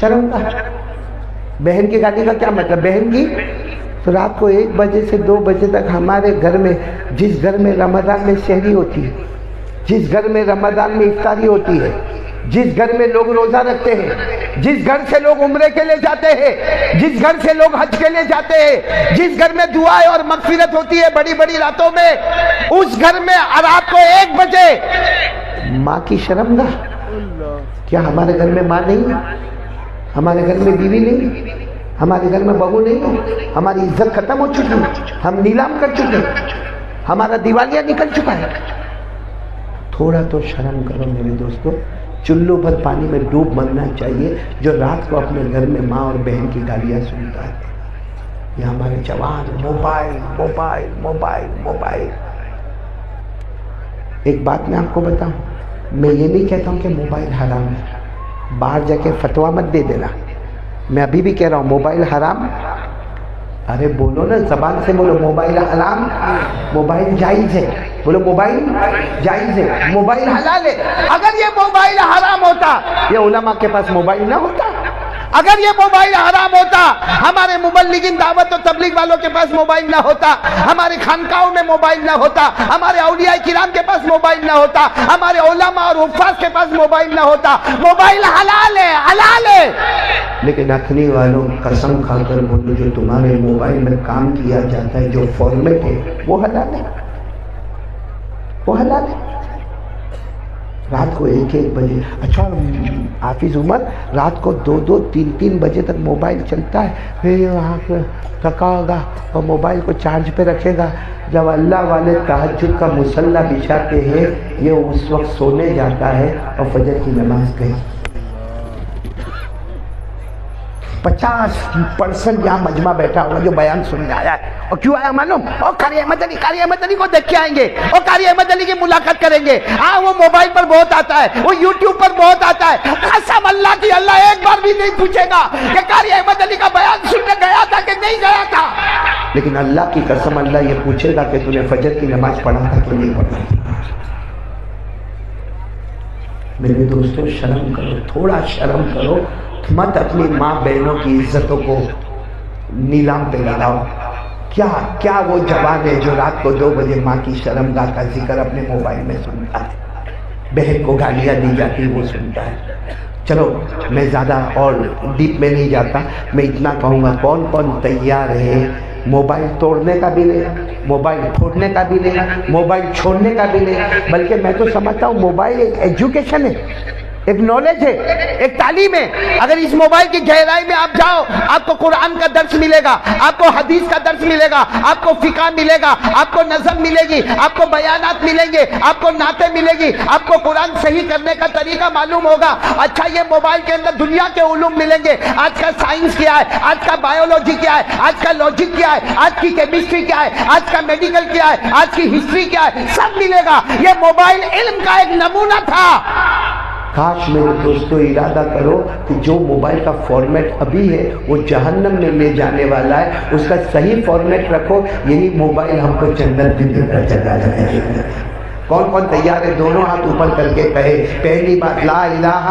شرم کا. بہن کی گالی کا کیا مطلب؟ بہن کی تو رات کو 1 بجے سے 2 بجے تک ہمارے گھر میں، جس گھر میں رمضان میں سحری ہوتی ہے، جس گھر میں رمضان میں افطاری ہوتی ہے، جس گھر میں لوگ روزہ رکھتے ہیں، جس گھر سے لوگ عمرے کے لیے جاتے ہیں، جس گھر سے لوگ حج کے لیے جاتے ہیں، جس گھر میں دعائیں اور مغفرت ہوتی ہے بڑی بڑی راتوں میں، اس گھر میں رات کو 1 بجے ماں کی شرم گاہ. کیا ہمارے گھر میں ماں نہیں؟ ہمارے گھر میں بیوی نہیں؟ ہمارے گھر میں بہو نہیں؟ ہماری عزت ختم ہو چکی ہے، ہم نیلام کر چکے، ہمارا دیوالیہ نکل چکا ہے. تھوڑا تو شرم کرو میرے دوستو. چلو بھر پانی میں ڈوب مرنا چاہیے جو رات کو اپنے گھر میں ماں اور بہن کی گالیاں سنتا ہے. یہ ہمارے جوان موبائل موبائل موبائل موبائل. ایک بات میں آپ کو بتاؤں، میں یہ نہیں کہتا ہوں کہ موبائل حرام ہے، باہر جا کے فتوا مت دے دینا. میں ابھی بھی کہہ رہا ہوں موبائل حرام. ارے بولو نا، زبان سے بولو موبائل حرام، موبائل جائز ہے. بولو موبائل جائز ہے، موبائل حلال ہے. اگر یہ موبائل حرام ہوتا یہ علماء کے پاس موبائل نہ ہوتا. اگر یہ موبائل حرام ہوتا ہمارے مبلغین دعوت و تبلیغ والوں کے پاس موبائل نہ ہوتا، ہمارے خانقاہوں میں موبائل نہ ہوتا، ہمارے اولیاء کرام کے پاس موبائل نہ ہوتا، ہمارے علماء اور حفاظ کے پاس موبائل نہ ہوتا. موبائل حلال ہے، حلال ہے. لیکن اخنی والوں قسم کھا کر بولو جو تمہارے موبائل میں کام کیا جاتا ہے، جو فارمیٹ ہے وہ حلال ہے، وہ حلال ہے. رات کو 1 بجے، اچھا حافظ عمر رات کو 2 3 بجے تک موبائل چلتا ہے، پھر آپ تھکا ہوگا اور موبائل کو چارج پہ رکھے گا. جب اللہ والے تہجد کا مصلی بچھاتے ہیں یہ اس وقت سونے جاتا ہے اور فجر کی نماز گئی. 50% یہاں مجمع بیٹھا ہوگا جو بیان سننے آیا ہے. اور کیوں آیا معلوم؟ اور قاری احمد علی کو دیکھ کے آئیں گے اور قاری احمد علی کی ملاقات کریں گے. ہاں وہ موبائل پر بہت آتا ہے، وہ یوٹیوب پر بہت آتا ہے. قسم اللہ کی، اللہ ایک بار بھی نہیں پوچھے گا کہ قاری احمد علی کا بیان سننے گیا تھا کہ نہیں گیا تھا. لیکن اللہ کی قسم اللہ یہ پوچھے گا کہ تو نے فجر کی نماز پڑھا تھا کہ نہیں پڑھا. میرے دوستو شرم کرو، تھوڑا شرم کرو. مت اپنی ماں بہنوں کی عزتوں کو نیلام پہ لگاؤ. کیا وہ جوان ہے جو رات کو 2 بجے ماں کی شرمگاہ کا ذکر اپنے موبائل میں سنتا ہے، بہن کو گالیاں دی جاتی وہ سنتا ہے. چلو میں زیادہ اور ڈیپ میں نہیں جاتا، میں اتنا کہوں گا کون کون تیار ہے موبائل توڑنے کا بھی نہیں، موبائل پھوڑنے کا بھی نہیں، موبائل چھوڑنے کا بھی نہیں، بلکہ میں تو سمجھتا ہوں موبائل ایک ایجوکیشن ہے، ایک نالج ہے، ایک تعلیم ہے. اگر اس موبائل کی گہرائی میں آپ جاؤ آپ کو قرآن کا درس ملے گا، آپ کو حدیث کا درس ملے گا، آپ کو فقہ ملے گا، آپ کو نظم ملے گی، آپ کو بیانات ملیں گے، آپ کو نعتیں ملے گی، آپ کو قرآن صحیح کرنے کا طریقہ معلوم ہوگا. اچھا یہ موبائل کے اندر دنیا کے علوم ملیں گے. آج کا سائنس کیا ہے، آج کا بایولوجی کیا ہے، آج کا لاجک کیا ہے، آج کی کیمسٹری کیا ہے، آج کا میڈیکل کیا ہے، آج کی ہسٹری کیا ہے، سب ملے گا. یہ موبائل علم کا ایک نمونہ تھا. کاش میرے دوستو ارادہ کرو کہ جو موبائل کا فارمیٹ ابھی ہے وہ جہنم میں لے جانے والا ہے، اس کا صحیح فارمیٹ رکھو. یہی موبائل ہم کو جنت بھی دے کر چلا جائے گا. کون کون تیار ہے دونوں ہاتھ اوپر کر کے کہے پہلی بات لا الہ،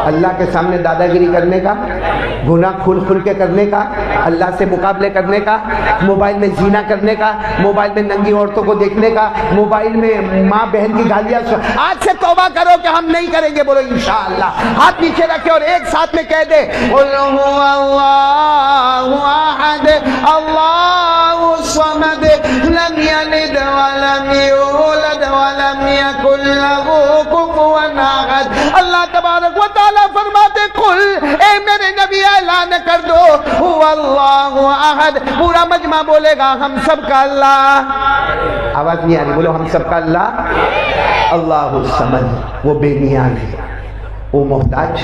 اللہ کے سامنے دادا گیری کرنے کا، گناہ کھل کھل کے کرنے کا، اللہ سے مقابلے کرنے کا، موبائل میں زنا کرنے کا، موبائل میں ننگی عورتوں کو دیکھنے کا، موبائل میں ماں بہن کی گالیاں. آج سے توبہ کرو کہ ہم نہیں کریں گے. بولو انشاءاللہ. ہاتھ نیچے رکھے اور ایک ساتھ میں کہہ دے قل هو اللہ احد اللہ الصمد لم یلد ولم یولد ولم یکن له کفوا احد. اللہ تبارک و تعالی فرماتے قل، اے میرے نبی اعلان کر دو هو اللہ احد. پورا مجمع بولے گا ہم سب کا اللہ. آواز نہیں آ رہی، بولو ہم سب کا اللہ. اللہ الصمد، وہ بے نیاز ہے، وہ محتاج،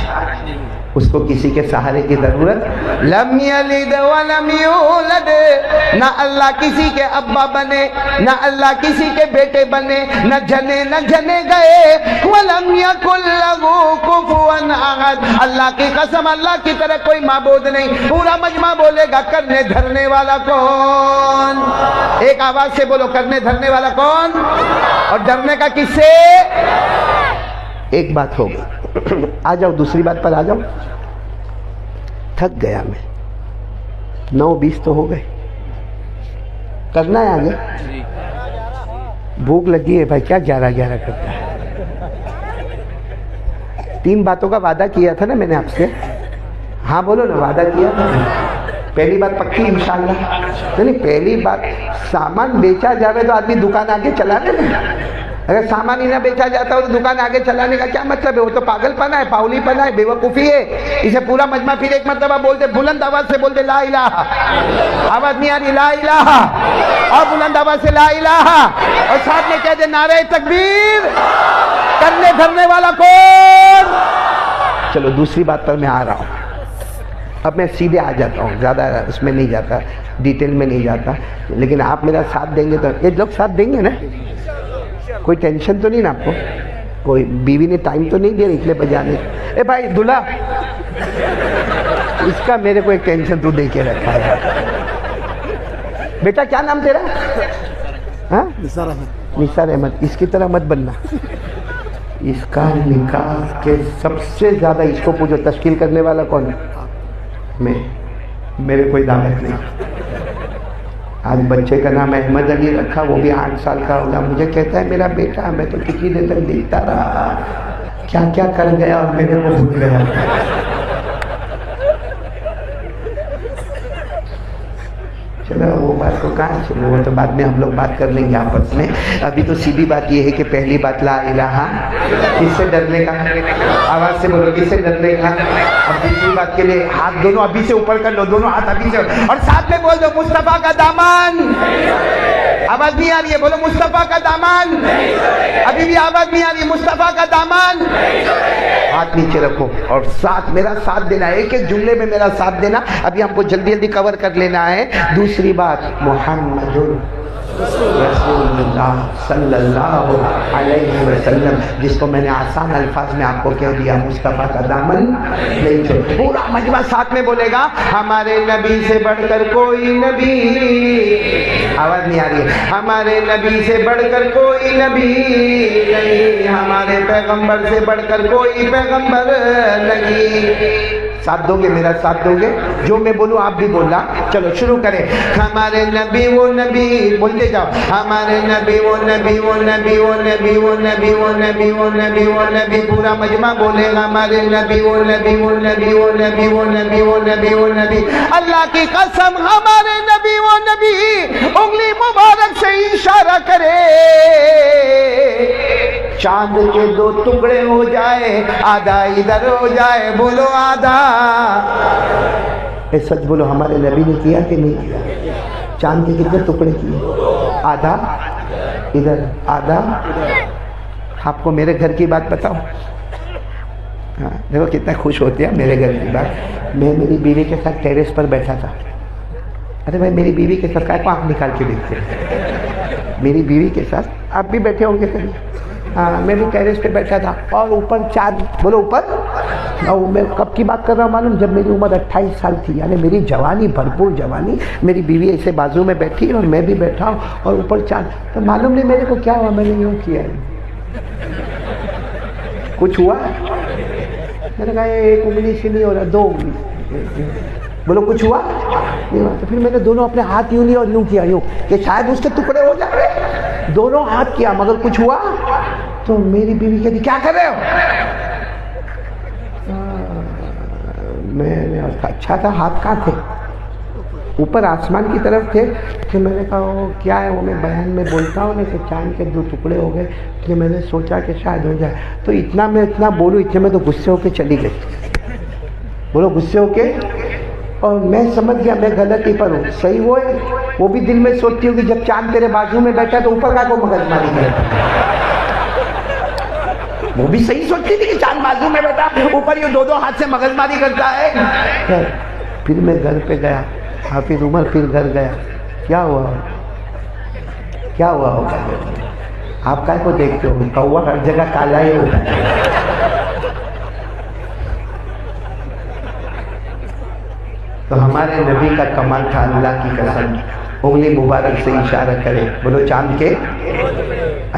اس کو کسی کے سہارے کی ضرورت. لم یلد ولم یولد، نہ اللہ کسی کے ابا بنے، نہ اللہ کسی کے بیٹے بنے، نہ جنے نہ جنے گئے. ولم یکن لہ کفوا احد. اللہ کی قسم اللہ کی طرح کوئی معبود نہیں. پورا مجمع بولے گا کرنے دھرنے والا کون؟ ایک آواز سے بولو کرنے دھرنے والا کون؟ اور ڈرنے کا کس سے؟ ایک بات ہوگی. آ جاؤ دوسری بات پر آ جاؤ. تھک گیا میں. 9:20 تو ہو گئے. کرنا ہے آگے؟ بھوک لگی ہے بھائی. کیا 11 کرتا ہے؟ 3 باتوں کا وعدہ کیا تھا نا میں نے آپ سے. ہاں بولو نا, وعدہ کیا تھا. پہلی بات پکی انشاءاللہ. نہیں, پہلی بات سامان بیچا جاوے تو آدمی دکان آگے چلانے نا. اگر سامان ہی نہ بیچا جاتا ہو تو دکان آگے چلانے کا کیا مطلب ہے؟ وہ تو پاگل پنا ہے, پاؤلی پنا ہے, بیوقوفی ہے. اسے پورا مجمع پھر ایک مرتبہ بولتے, بلند آواز سے بولتے لا الہ. آواز نہیں آ رہی؟ لا الہ. اور بلند آواز سے لا الہ. اور ساتھ میں کہتے نعرہ تکبیر. کرنے دھرنے والا کون؟ چلو دوسری بات پر میں آ رہا ہوں. اب میں سیدھے آ جاتا ہوں, زیادہ اس میں نہیں جاتا, ڈیٹیل میں نہیں جاتا. لیکن آپ میرا ساتھ دیں گے تو یہ لوگ ساتھ دیں گے نا. کوئی ٹینشن تو نہیں نا آپ کو؟ کوئی بیوی نے ٹائم تو نہیں دیا اتنے بجانے؟ اے بھائی دلہا, اس کا میرے کو ایک ٹینشن تو دے کے رکھا ہے. بیٹا کیا نام تیرا؟ ہاں, نثار احمد. اس کی طرح مت بننا. اس کا نکاح کے سب سے زیادہ اس کو پوچھو تشکیل کرنے والا کون ہے؟ میں. میرے کوئی دعوت نہیں. آج بچے کا نام احمد علی رکھا, وہ بھی 8 سال کا ہوگا. مجھے کہتا ہے میرا بیٹا, میں تو کتنی دیر تک دیکھتا رہا, کیا کیا کر گیا اور میرے کو بھول گیا. چلو وہ بات کو کہاں چلو, وہ تو بعد میں ہم لوگ بات کر لیں گے آپس میں. ابھی تو سیدھی بات یہ ہے کہ پہلی بات لا الہ. کس سے ڈرنے کا؟ آواز سے بولو, کس سے ڈرنے کا؟ اب دوسری بات کے لیے ہاتھ دونوں ابھی سے اوپر کر لو, دونوں ہاتھ ابھی سے, اور ساتھ میں بول دو مصطفیٰ کا دامن. آواز نہیں آ رہی ہے؟ بولو مصطفیٰ کا دامن. ابھی بھی آواز نہیں آ رہی؟ مصطفیٰ کا دامن. ہاتھ نیچے رکھو اور ساتھ میرا ساتھ دینا, ایک ایک جملے میں میرا ساتھ دینا. ابھی ہم کو جلدی جلدی کور کر لینا ہے. دوسری بات, محمد رسول اللہ صلی اللہ علیہ وسلم, جس کو میں نے آسان الفاظ میں آپ کو کہہ دیا, مصطفیٰ کا دامن نہیں چھوڑ. پورا مجمع ساتھ میں بولے گا ہمارے نبی سے بڑھ کر کوئی نبی. آواز نہیں آ رہی ہے؟ ہمارے نبی سے بڑھ کر کوئی نبی نہیں, ہمارے پیغمبر سے بڑھ کر کوئی پیغمبر نہیں. ساتھ دو گے؟ میرا ساتھ دو گے؟ جو میں بولوں آپ بھی بولنا. چلو شروع کریں. ہمارے نبی وہ نبی, بولتے جاؤ. ہمارے نبی وہ نبی, وہ نبی, وہ نبی, وہ نبی, وہ نبی, وہ نبی, وہ نبی. پورا مجمع بولے گا ہمارے نبی وہ نبی, وہ نبی, وہ نبی, وہ نبی, وہ نبی, وہ نبی. اللہ کی قسم ہمارے نبی وہ نبی. انگلی مبارک سے اشارہ کرے, چاند کے 2 ٹکڑے ہو جائے, آدھا ادھر ہو جائے. بولو آدھا. اے سچ بولو, ہمارے نبی نے کیا کہ نہیں کیا؟ چاند کے کتنے ٹکڑے کیے؟ آدھا ادھر, آدھا. آپ کو میرے گھر کی بات بتاؤں؟ ہاں دیکھو کتنا خوش ہوتے ہیں میرے گھر کی بات. میں میری بیوی کے ساتھ ٹیریس پر بیٹھا تھا. ارے بھائی میری بیوی کے ساتھ کو آنکھ نکال کے دیکھتے ہیں. میری بیوی کے ساتھ آپ بھی بیٹھے ہوں گے کبھی. ہاں میں بھی ٹیریس پہ بیٹھا تھا اور اوپر چاند. بولو اوپر. اور میں کب کی بات کر رہا ہوں معلوم؟ جب میری عمر 28 سال تھی, یعنی میری جوانی, بھرپور جوانی. میری بیوی ایسے بازو میں بیٹھی اور میں بھی بیٹھا ہوں اور اوپر چاند. تو معلوم نہیں میرے کو کیا ہوا, میں نے یوں کیا ہے. کچھ ہوا؟ میں نے کہا ایک انگلی سے نہیں ہو رہا, 2 انگلی. بولو کچھ ہوا؟ تو پھر میں نے دونوں اپنے ہاتھ یوں لیے اور یوں کیا, یوں کہ شاید اس کے ٹکڑے ہو جائے. دونوں ہاتھ کیا مگر کچھ ہوا. تو میری بیوی کہتی کیا کر رہے ہو؟ میں نے کہا اچھا تھا, ہاتھ کہاں تھے؟ اوپر آسمان کی طرف تھے. کہ میں نے کہا وہ کیا ہے, وہ میں بیان میں بولتا ہوں نا کہ چاند کے 2 ٹکڑے ہو گئے, کہ میں نے سوچا کہ شاید ہو جائے. تو اتنا میں اتنا بولوں, اتنے میں تو غصے ہو کے چلی گئی. بولو غصے ہو کے. اور میں سمجھ گیا میں غلطی پر ہوں. صحیح وہ ہے, وہ بھی دل میں سوچتی ہوں کہ جب چاند تیرے بازو میں بیٹھا تو اوپر کا کو مغز ماری کرے. وہ بھی صحیح سوچتی تھی کہ چاند بازو میں بیٹھا, اوپر یہ 2 ہاتھ سے مغز ماری کرتا ہے. پھر میں گھر پہ گیا, حافظ عمر پھر گھر گیا. کیا ہوا, کیا ہوا ہوگا؟ آپ کا کو دیکھتے ہو, کوا ہر جگہ کالا ہی ہوتا ہے. تو ہمارے نبی کا کمال تھا, اللہ کی قسم. انگلی مبارک سے اشارہ کرے, بولو چاند کے.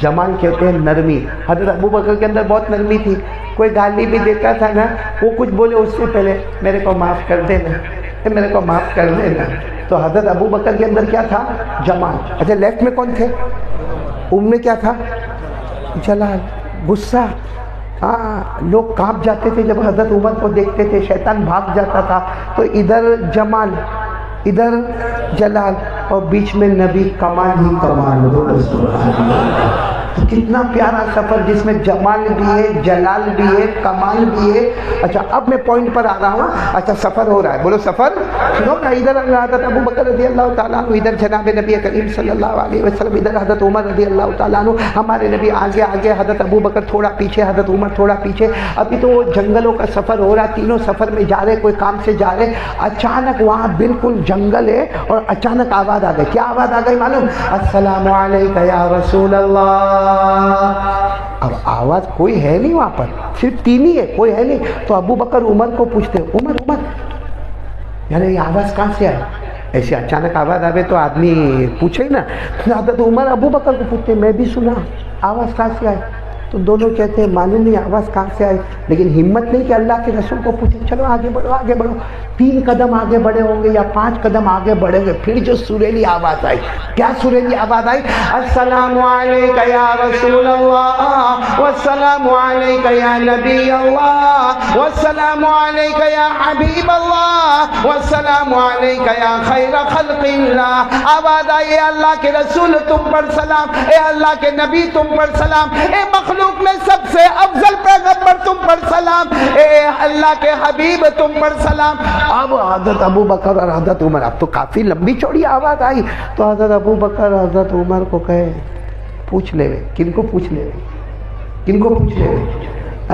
جمال کہتے ہیں نرمی. حضرت ابو بکر کے اندر بہت نرمی تھی. کوئی گالی بھی دیتا تھا نا, وہ کچھ بولے اس سے پہلے میرے کو معاف کر دینا, میرے کو معاف کر دینا. تو حضرت ابو بکر کے اندر کیا تھا؟ جمال. اچھا لیفٹ میں کون تھے؟ میں کیا تھا؟ جلال, غصہ. ہاں, لوگ کانپ جاتے تھے جب حضرت عمر کو دیکھتے تھے, شیطان بھاگ جاتا تھا. تو ادھر جمال, ادھر جلال, اور بیچ میں نبی کمال ہی کمال. تو کتنا پیارا سفر جس میں جمال بھی ہے, جلال بھی ہے, کمال بھی ہے. اچھا اب میں پوائنٹ پر آ رہا ہوں. اچھا سفر ہو رہا ہے, بولو سفر سنو نا. ادھر حضرت ابو بکر رضی اللہ تعالیٰ عنہ, ادھر جناب نبی کریم صلی اللہ علیہ وسلم, ادھر حضرت عمر رضی اللہ تعالیٰ عنہ. ہمارے نبی آگے آگے, حضرت ابو بکر تھوڑا پیچھے, حضرت عمر تھوڑا پیچھے. ابھی تو جنگلوں کا سفر ہو رہا, تینوں سفر میں جا رہے, کوئی کام سے جا رہے. اچانک وہاں بالکل جنگل ہے اور اچانک آواز آ گئی. کیا آواز آ گئی معلوم؟ السلام علیکم یا رسول اللہ. اب آواز کوئی ہے نہیں وہاں پر, صرف تین ہی ہے, کوئی ہے نہیں. تو ابو بکر عمر کو پوچھتے, عمر یعنی یہ آواز کہاں سے آئی؟ ایسے اچانک آواز آوے تو آدمی پوچھے نا. حضرت عمر ابو بکر کو پوچھتے, میں بھی سنا آواز کہاں سے آئی. تو دونوں کہتے ہیں معلوم نہیں آواز کہاں سے آئی, لیکن ہمت نہیں کہ اللہ کے رسول کو پوچھیں. چلو آگے بڑھو, آگے بڑھو. 3 قدم آگے بڑھے ہوں گے یا 5 قدم آگے بڑھے گے, پھر جو سریلی آواز آئی. کیا سریلی آواز آئی؟ السلام علیک یا رسول اللہ, والسلام علیک یا نبی اللہ, والسلام علیک یا حبیب اللہ, والسلام علیک یا خیر خلق اللہ. آواز آئی, اے اللہ کے رسول تم پر سلام, اے اللہ کے نبی تم پر سلام, اے مخلوق میں سب سے افضل پیغمبر تم پر سلام, اے اللہ کے حبیب تم پر سلام. اب حضرت ابو بکر اور حضرت عمر, اب تو کافی لمبی چوڑی آواز آئی. تو حضرت ابو بکر حضرت عمر کو کہے, پوچھ لے. کن کو پوچھ لے؟ کن کو پوچھ لے؟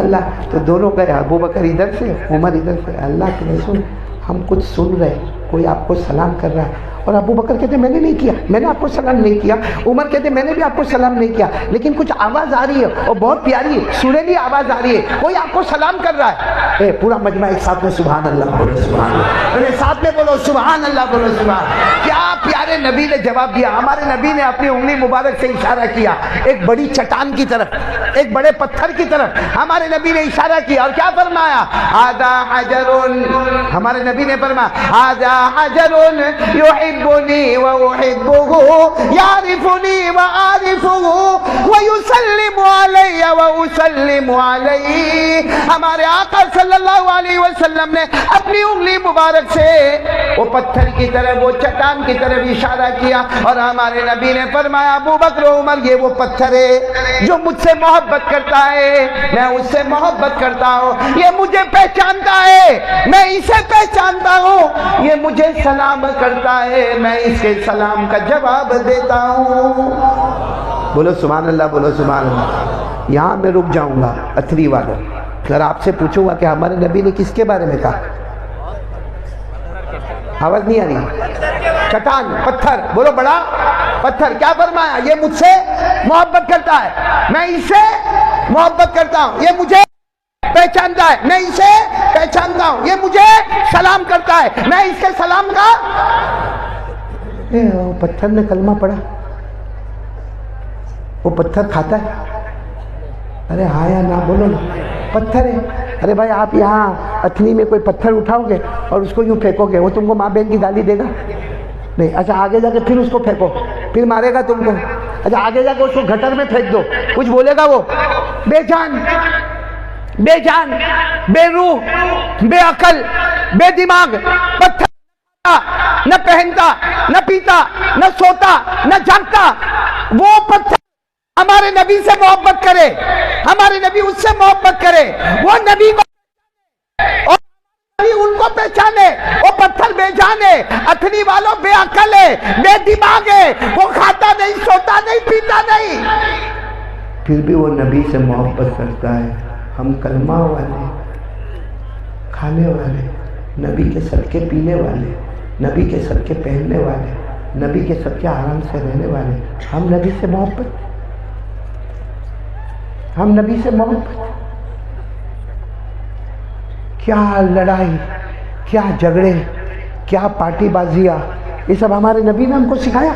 اللہ. تو دونوں کہے, ابو بکر ادھر سے, عمر ادھر سے, اللہ کے رسول ہم کچھ سن رہے, کوئی آپ کو سلام کر رہا ہے. اور ابو بکر کہتے میں نے نہیں کیا, میں نے آپ کو سلام نہیں کیا. عمر کہتے میں نے بھی آپ کو سلام نہیں کیا, لیکن کچھ آواز آ رہی ہے اور بہت پیاری سریلی آواز آ رہی ہے, کوئی آپ کو سلام کر رہا ہے. اے پورا مجمع ایک ساتھ میں سبحان اللہ بولو, سبحان اللہ, ساتھ میں بولو سبحان اللہ, بولو سبحان. کیا پیارے نبی نے جواب دیا. ہمارے نبی نے اپنی انگلی مبارک سے اشارہ کیا ایک بڑی چٹان کی طرف, ایک بڑے پتھر کی طرف. ہمارے نبی نے اشارہ کیا اور کیا فرمایا؟ ھذا حجر. ہمارے نبی نے فرمایا ھذا حجر يحبني وأحبه يعرفني وأعرفه ويسلم علي وأسلم عليه. ہمارے آقا صلی اللہ علیہ وسلم نے اپنی انگلی مبارک سے وہ پتھر کی طرف, وہ چٹان کی طرف اشارہ کیا اور ہمارے نبی نے فرمایا ابو بکر و عمر, یہ وہ پتھر ہے جو مجھ سے محبت کرتا ہے, میں اس سے محبت کرتا ہوں. یہ مجھے پہچانتا ہے, میں اسے پہچانتا ہوں. یہ مجھے سلام کرتا ہے, میں اس کے سلام کا جواب دیتا ہوں. بولو سبحان اللہ, بولو سبحان اللہ. یہاں میں رک جاؤں گا. اتھری والوں, اگر آپ سے پوچھوں گا کہ ہمارے نبی نے کس کے بارے میں کہا, آواز نہیں آ رہی. چٹان, پتھر, بولو بڑا پتھر. کیا فرمایا؟ یہ مجھ سے محبت کرتا ہے, میں اس سے محبت کرتا ہوں. یہ مجھے پہچانتا ہے, میں اسے پہچانتا ہوں. یہ مجھے سلام کرتا ہے, میں اس کے سلام کا. پتھر نے کلمہ پڑھا, وہ پتھر کھاتا ہے. ارے ہاں یا نہ بولو نا, پتھر ہے. ارے بھائی آپ یہاں اتنی میں کوئی پتھر اٹھاؤ گے اور اس کو یوں پھینکو گے, وہ تم کو ماں بہن کی گالی دے گا نہیں. اچھا آگے جا کے پھر اس کو پھینکو, پھر مارے گا تم کو. اچھا آگے جا کے اس کو گٹر میں پھینک دو, کچھ بولے گا وہ؟ بے جان, بے جان, بے روح, بے عقل, بے دماغ پتھر. نہ پہنتا, نہ پیتا, نہ سوتا, نہ جاگتا. وہ پتھر ہمارے نبی سے محبت کرے, ہمارے نبی اس سے محبت کرے, وہ نبی کو اور ان کو پہچانے. وہ پتھر بے جان ہے, اتھنی والوں بے عقل ہے, بے دماغ ہے, وہ کھاتا نہیں, سوتا نہیں, پیتا نہیں, پھر بھی وہ نبی سے محبت کرتا ہے. ہم کلمہ والے, کھانے والے, نبی کے صدقے پینے والے, نبی کے صدقے پہننے والے, نبی کے صدقے آرام سے رہنے والے, ہم نبی سے محبت, ہم نبی سے محبت. کیا لڑائی, کیا جھگڑے, کیا پارٹی بازیاں, یہ سب ہمارے نبی نے ہم کو سکھایا.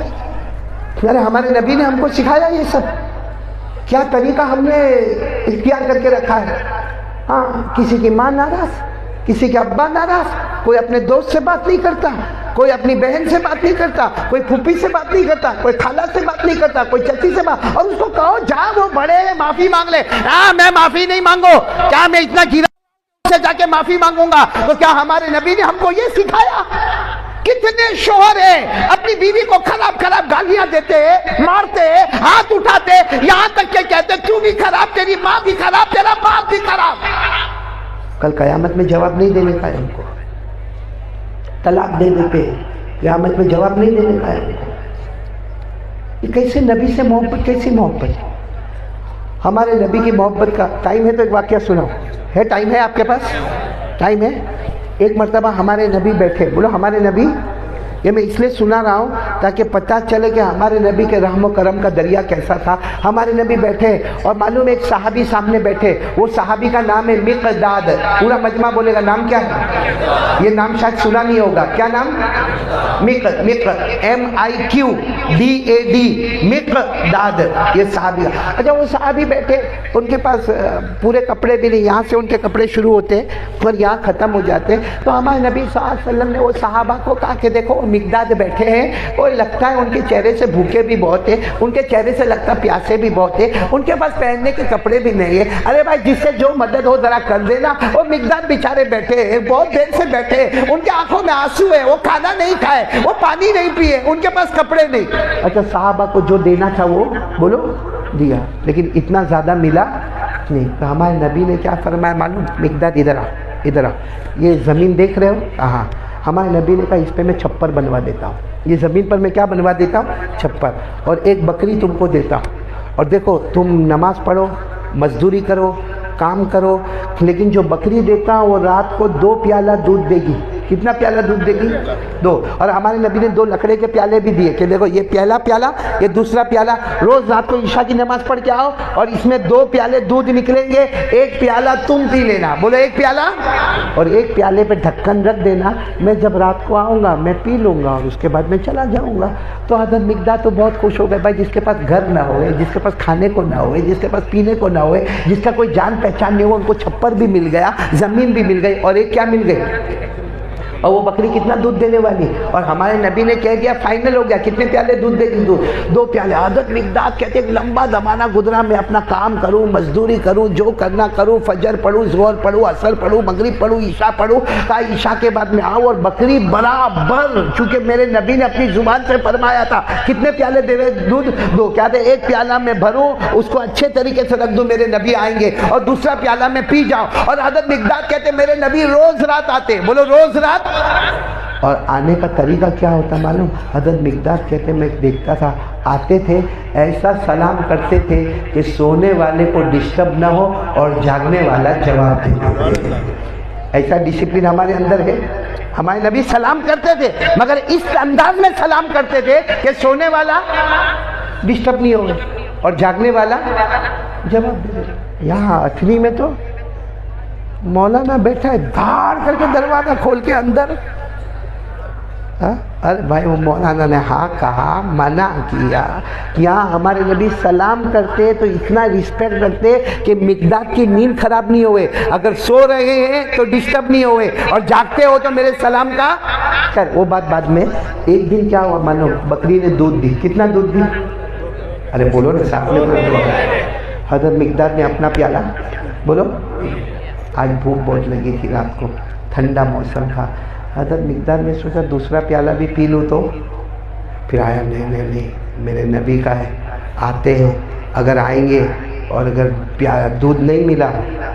ارے ہمارے نبی نے ہم کو سکھایا یہ سب. کیا طریقہ ہم نے اختیار کر کے رکھا ہے. ہاں کسی کی ماں ناراض, کسی کے ابا ناراض, کوئی اپنے دوست سے بات نہیں کرتا, کوئی اپنی بہن سے بات نہیں کرتا, کوئی پھوپھی سے بات نہیں کرتا, کوئی خالہ سے بات نہیں کرتا, کوئی چچی سے بات, اور اس کو کہو جا وہ بڑے معافی مانگ لے. میں معافی نہیں مانگو, کیا میں اتنا گرا سے جا کے معافی مانگوں گا؟ تو کیا ہمارے نبی نے ہم کو یہ سکھایا؟ کتنے شوہر ہیں اپنی بیوی کو خراب خراب گالیاں دیتے, مارتے, ہاتھ اٹھاتے, یہاں تک کہ کہتے تو بھی خراب, تیری ماں بھی خراب, تیرا باپ بھی خراب. کل قیامت میں جواب نہیں دینے کا ہے ان کو, طلاق دے دیتے, قیامت میں جواب نہیں دینے کا ہے ان کو. یہ کیسے نبی سے محبت, کیسی محبت؟ ہمارے نبی کی محبت کا ٹائم ہے تو ایک واقعہ سناؤ. ہے ٹائم ہے آپ کے پاس؟ ٹائم ہے. ایک مرتبہ ہمارے نبی بیٹھے, بولو ہمارے نبی. یہ میں اس لیے سنا رہا ہوں تاکہ پتہ چلے کہ ہمارے نبی کے رحم و کرم کا دریا کیسا تھا. ہمارے نبی بیٹھے اور معلوم ایک صحابی سامنے بیٹھے, وہ صحابی کا نام ہے مقداد. پورا مجمع بولے گا نام کیا ہے؟ یہ نام شاید سنا نہیں ہوگا. کیا نام؟ MIQDAD, مقداد. یہ صحابی. اچھا وہ صحابی بیٹھے, ان کے پاس پورے کپڑے بھی نہیں, یہاں سے ان کے کپڑے شروع ہوتے اور یہاں ختم ہو جاتے. تو ہمارے نبی صلی اللہ علیہ وسلم نے وہ صحابہ کو کہا کہ دیکھو مقداد بیٹھے ہیں, اور لگتا ہے ان کے چہرے سے بھوکے بھی بہت ہیں, ان کے چہرے سے لگتا پیاسے بھی بہت ہیں, ان کے پاس پہننے کے کپڑے بھی نہیں ہیں. ارے بھائی جس سے جو مدد ہو ذرا کر دینا. وہ مقداد بیچارے بیٹھے ہیں, بہت دیر سے بیٹھے ہیں, ان کے آنکھوں میں آنسو ہے, وہ کھانا نہیں کھائے, وہ پانی نہیں پیے, ان کے پاس کپڑے نہیں. اچھا صحابہ کو جو دینا تھا وہ بولو دیا, لیکن اتنا زیادہ ملا نہیں. تو ہمارے نبی نے کیا فرمایا معلوم؟ مقداد ادھر آ, ادھر آ, یہ زمین دیکھ رہے ہو؟ ہاں. ہمارے نبی نے کہا اس پہ میں چھپر بنوا دیتا ہوں. یہ زمین پر میں کیا بنوا دیتا ہوں؟ چھپر. اور ایک بکری تم کو دیتا ہوں, اور دیکھو تم نماز پڑھو, مزدوری کرو, کام کرو, لیکن جو بکری دیتا ہوں وہ رات کو 2 پیالہ دودھ دے گی. کتنا پیالہ دودھ دے گی؟ 2. اور ہمارے نبی نے 2 لکڑے کے پیالے بھی دیے کہ دیکھو یہ پہلا پیالہ, یہ دوسرا پیالہ. روز رات کو عشاء کی نماز پڑھ کے آؤ اور اس میں 2 پیالے دودھ نکلیں گے, 1 پیالہ تم پی لینا. بولو 1 پیالہ, اور 1 پیالے پہ ڈھکن رکھ دینا, میں جب رات کو آؤں گا میں پی لوں گا اور اس کے بعد میں چلا جاؤں گا. تو حضرت مقداد تو بہت خوش ہو گئے. بھائی جس کے پاس گھر نہ ہوئے, جس کے پاس کھانے کو نہ ہوئے, جس کے پاس پینے کو نہ ہوئے, جس کا کوئی جان پہچان نہیں ہو, ان کو چھپر بھی مل گیا, زمین بھی مل گئی, اور ایک کیا مل گئی؟ اور وہ بکری کتنا دودھ دینے والی. اور ہمارے نبی نے کہہ دیا فائنل ہو گیا, کتنے پیالے دودھ دے گی؟ 2 پیالے. حضرت مقداد کہتے ہیں لمبا زمانہ گزرا, میں اپنا کام کروں, مزدوری کروں, جو کرنا کروں, فجر پڑھوں, ظہر پڑھوں, عصر پڑھوں, مغرب پڑھوں, عشاء پڑھوں. کہا عشاء کے بعد میں آؤں اور بکری برابر, چونکہ میرے نبی نے اپنی زبان سے فرمایا تھا کتنے پیالے دے رہے دودھ؟ 2. کیا تھے 1 پیالہ میں بھروں, اس کو اچھے طریقے سے رکھ دوں, میرے نبی آئیں گے, اور دوسرا پیالہ میں پی جاؤں. اور حضرت مقداد کہتے میرے نبی روز رات آتے. بولو روز رات. اور آنے کا طریقہ کیا ہوتا معلوم؟ حضرت مقداد کہتے میں دیکھتا تھا, آتے تھے ایسا سلام کرتے تھے کہ سونے والے کو ڈسٹرب نہ ہو اور جاگنے والا جواب دے. ایسا ڈسپلن ہمارے اندر ہے. ہمارے نبی سلام کرتے تھے مگر اس انداز میں سلام کرتے تھے کہ سونے والا ڈسٹرب نہیں ہوگا اور جاگنے والا جواب دے. یہاں اتنی میں تو مولانا بیٹھا ہے, دھاڑ کر کے دروازہ کھول کے اندر. ارے بھائی وہ مولانا نے ہاں کہا, منع کیا. یہاں ہمارے نبی سلام کرتے تو اتنا رسپیکٹ رکھتے کہ مقداد کی نیند خراب نہیں ہوئے, اگر سو رہے ہیں تو ڈسٹرب نہیں ہوئے, اور جاگتے ہو تو میرے سلام کا خیر. وہ بات بعد میں. ایک دن کیا ہوا مانو, بکری نے دودھ دی. کتنا دودھ دی؟ ارے بولو نا ساتھ میں. حضرت مقداد نے اپنا پیالہ, بولو, آج بھوک بہت لگی تھی رات کو, ٹھنڈا موسم تھا. حضرت مقداد نے سوچا دوسرا پیالہ بھی پی لوں, تو پھر آیا نہیں میرے نبی کا ہے, آتے ہیں, اگر آئیں گے اور اگر دودھ نہیں ملا,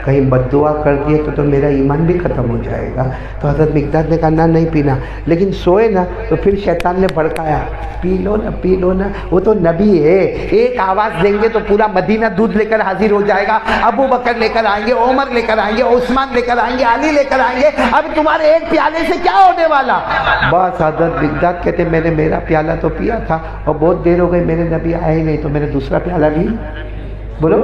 کہیں بد دعا کر دیے تو میرا ایمان بھی ختم ہو جائے گا. تو حضرت مقداد نے کہا نہ نہیں پینا, لیکن سوئے نا تو پھر شیطان نے بھڑکایا, پی لو نا. وہ تو نبی ہے, ایک آواز دیں گے تو پورا مدینہ دودھ لے کر حاضر ہو جائے گا. ابو بکر لے کر آئیں گے, عمر لے کر آئیں گے, عثمان لے کر آئیں گے, علی لے کر آئیں گے. اب تمہارے ایک پیالے سے کیا ہونے والا؟ بس حضرت مقداد کہتے میں نے میرا پیالہ تو پیا تھا اور بہت دیر ہو گئی, میرے نبی آئے ہی نہیں, تو میں نے دوسرا پیالہ بھی, بولو,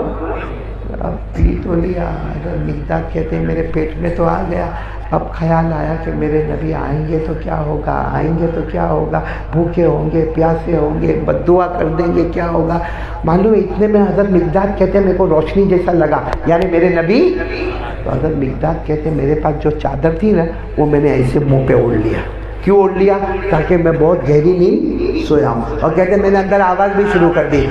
پی تو لیا. حضرت مقداد کہتے ہیں میرے پیٹ میں تو آ گیا, اب خیال آیا کہ میرے نبی آئیں گے تو کیا ہوگا، آئیں گے تو کیا ہوگا، بھوکے ہوں گے، پیاسے ہوں گے، بد دعا کر دیں گے، کیا ہوگا۔ معلوم ہے اتنے میں حضرت مقداد کہتے ہیں میرے کو روشنی جیسا لگا، یعنی میرے نبی۔ تو حضرت مقداد کہتے ہیں میرے پاس جو چادر تھی نا وہ میں نے ایسے منہ پہ اوڑھ لیا۔ کیوں اوڑھ لیا؟ تاکہ میں بہت گہری نیند سویا ہوں۔ اور کہتے ہیں میں نے اندر آواز بھی شروع کر دی،